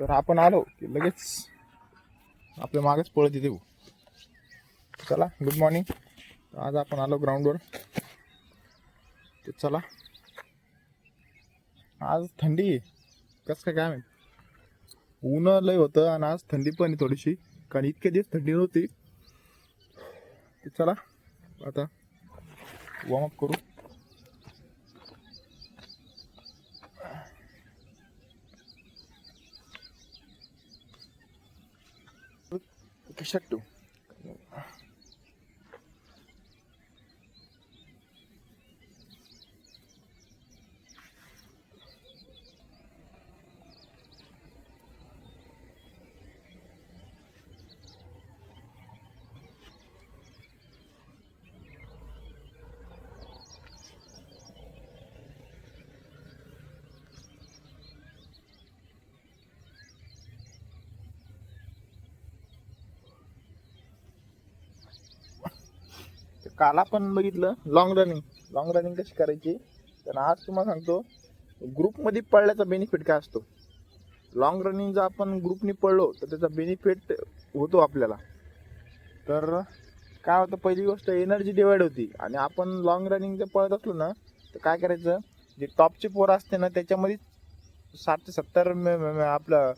तर आपण आलो की लगेच आपल्या मागेच पळत येते. चला गुड मॉर्निंग. आज आपण आलो ग्राउंडवर. ते चला आज थंडी आहे. कसं काय माहिती, ऊन लय होतं आणि आज थंडी पण आहे थोडीशी, कारण इतके दिवस थंडी नव्हती. ते चला आता वॉर्मअप करू. कशात ठेवू? काल आपण बघितलं लॉंग रनिंग कशी करायची. तर आज तुम्हाला सांगतो ग्रुपमध्ये पळण्याचा बेनिफिट काय असतो. लॉंग रनिंग जर आपण ग्रुपने पळलो तर त्याचा बेनिफिट होतो आपल्याला. तर काय होतं, पहिली गोष्ट एनर्जी डिवाइड होती. आणि आपण लॉंग रनिंग जर पळत असलो ना तर काय करायचं, जे टॉपची पोरं असते ना त्याच्यामध्ये 60 ते 70 आपलं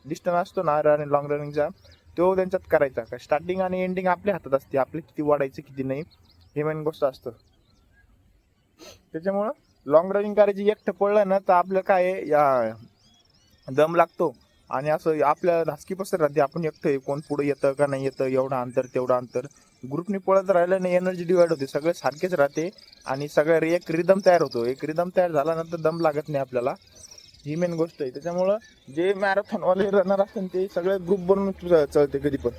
डिस्टन्स असतो ना लॉंग रनिंगचा, तो त्यांच्यात करायचा. का स्टार्टिंग आणि एंडिंग आपल्या हातात असते, आपले किती वाढायचं किती नाही हे मेन गोष्ट असतं. त्याच्यामुळं लॉंग रनिंग करायची एकटं पडलं ना तर आपलं काय या दम लागतो आणि असं आपल्या धासकी पसर राहते. आपण एकटं कोण पुढे येतं का नाही येतं, एवढं अंतर तेवढं अंतर. ग्रुपने पळत राहिलं नाही, एनर्जी डिवाइड होते, सगळे सारखेच राहते आणि सगळं एक रिदम तयार होतो. एक रिदम तयार झाल्यानंतर दम लागत नाही आपल्याला, ही मेन गोष्ट आहे. त्याच्यामुळं जे मॅरेथॉनवाले रनर असतात ते सगळे ग्रुप बनवून चलते कधी पण.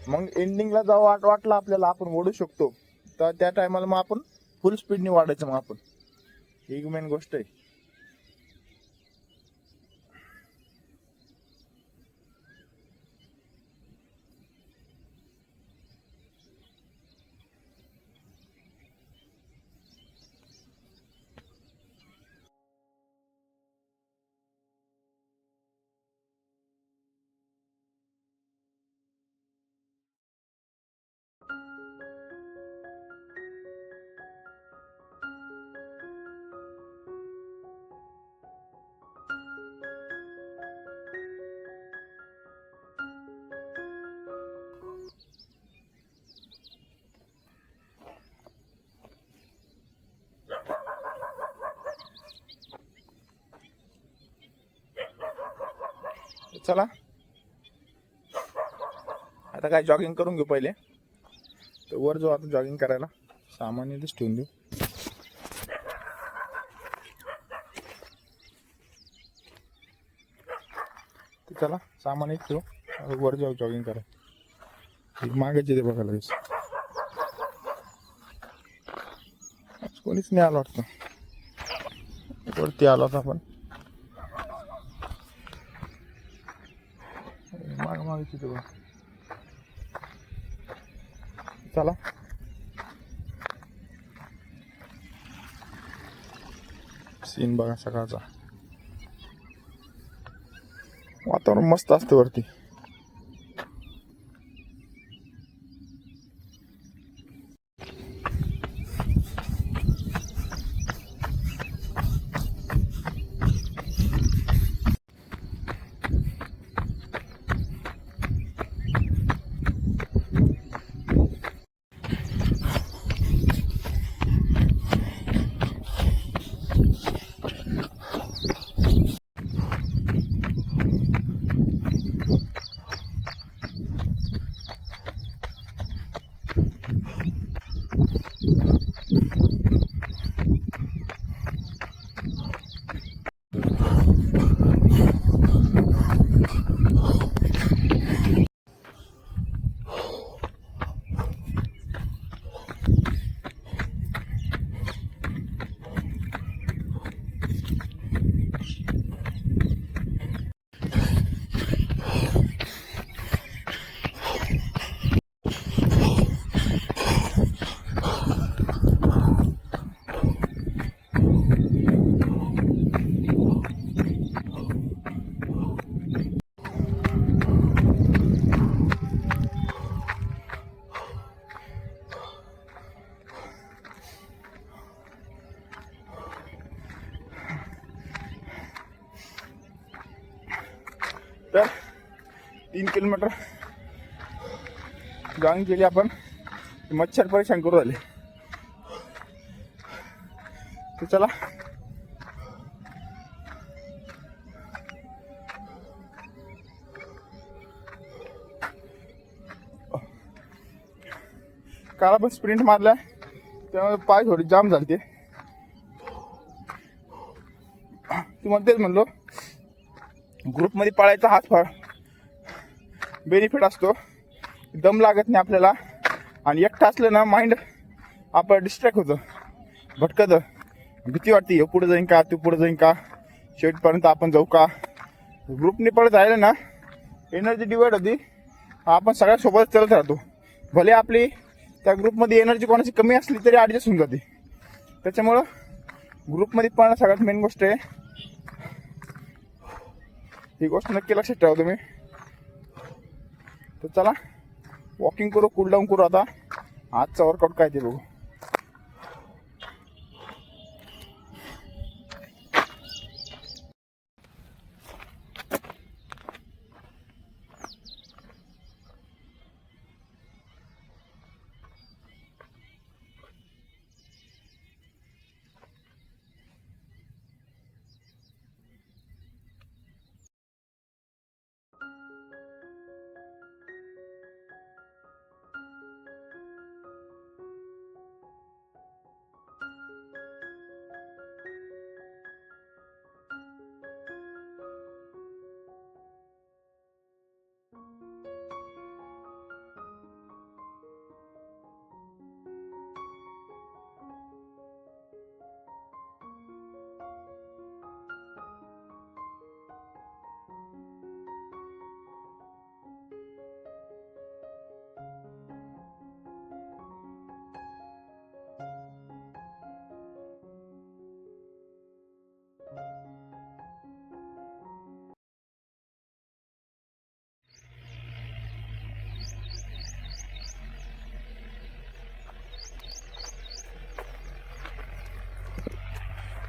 मग एंडिंगला जेव्हा वाटलं आपल्याला आपण ओढू शकतो तर त्या टायमाला मग आपण फुल स्पीडने वाढायचं. मग आपण ही मेन गोष्ट आहे. चला आता काय जॉगिंग करून घेऊ पहिले. तर वर जाऊ आता जॉगिंग करायला. सामान इथेच ठेवून देऊ. तर चला सामान एक ठेवू, वर जाऊ जॉगिंग करायला. मागेच येते बघा लगेच. कोणीच नाही आलं वाटतं. वरती आलो आता आपण. मागे तिथे बघा. चला सीन बघा सकाळचा. वातावरण मस्त असते वरती. तर 3 किलोमीटर जॉईन केली आपण. मच्छर परेशान करू राहिले. तर चला काल आपण स्प्रिंट मारल्या त्यामुळे पाय थोडे जाम झाले. तुम्हाला तेच म्हणलो, ग्रुपमध्ये पळायचा हाच फार बेनिफिट असतो. दम लागत नाही आपल्याला. आणि एकटं असलं ना माइंड आपलं डिस्ट्रॅक्ट होतं, भटकतं. भीती वाटते, हे पुढे जाईन का, तू पुढे जाईन का, शेवटपर्यंत आपण जाऊ का. ग्रुपने पळत राहिलं ना एनर्जी डिवाइड होती. आपण सगळ्या सोबत चालत राहतो. भले आपली त्या ग्रुपमध्ये एनर्जी कोणाची कमी असली तरी ॲडजस्ट होऊन जाते. त्याच्यामुळं ग्रुपमध्ये पळणं सगळ्यात मेन गोष्ट आहे. ही गोष्ट नक्की लक्षात ठेवा तुम्ही. तर चला वॉकिंग करू, कूल डाऊन करू. आता आजचा वर्कआउट काय ते बघू.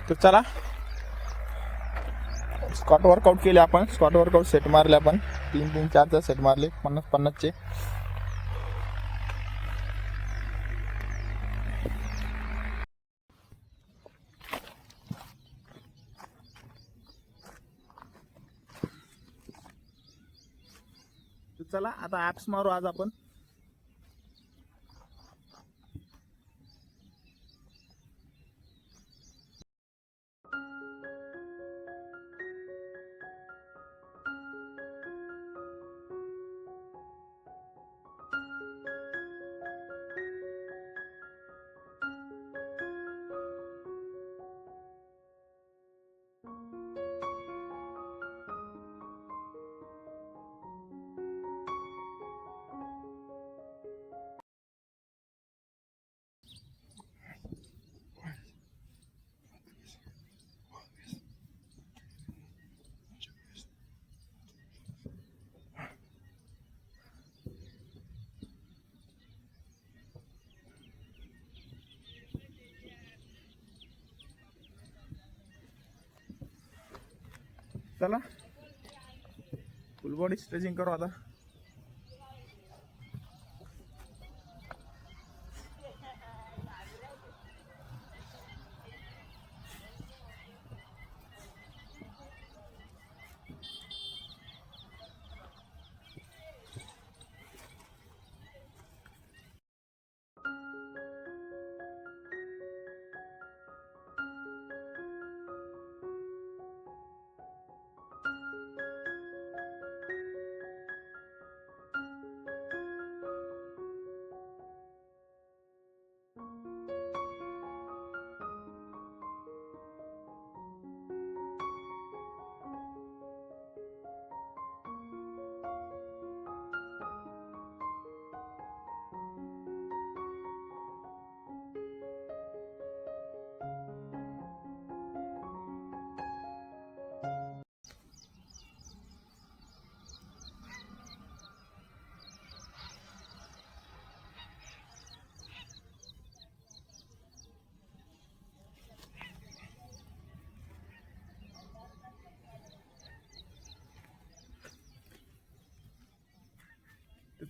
तर चला स्क्वॉट वर्कआउट केले आपण. स्क्वॉट वर्कआउट सेट मारले आपण. 3-4 सेट मारले 50-50चे. तर चला आता ॲप्स मारू आज आपण. चला फुल बॉडी स्ट्रेचिंग करू आता.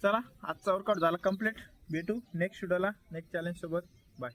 तर चला आजचा वर्कआउट झाला कम्प्लीट. भेटू नेक्स्ट व्हिडिओला नेक्स्ट चॅलेंज सोबत. बाय.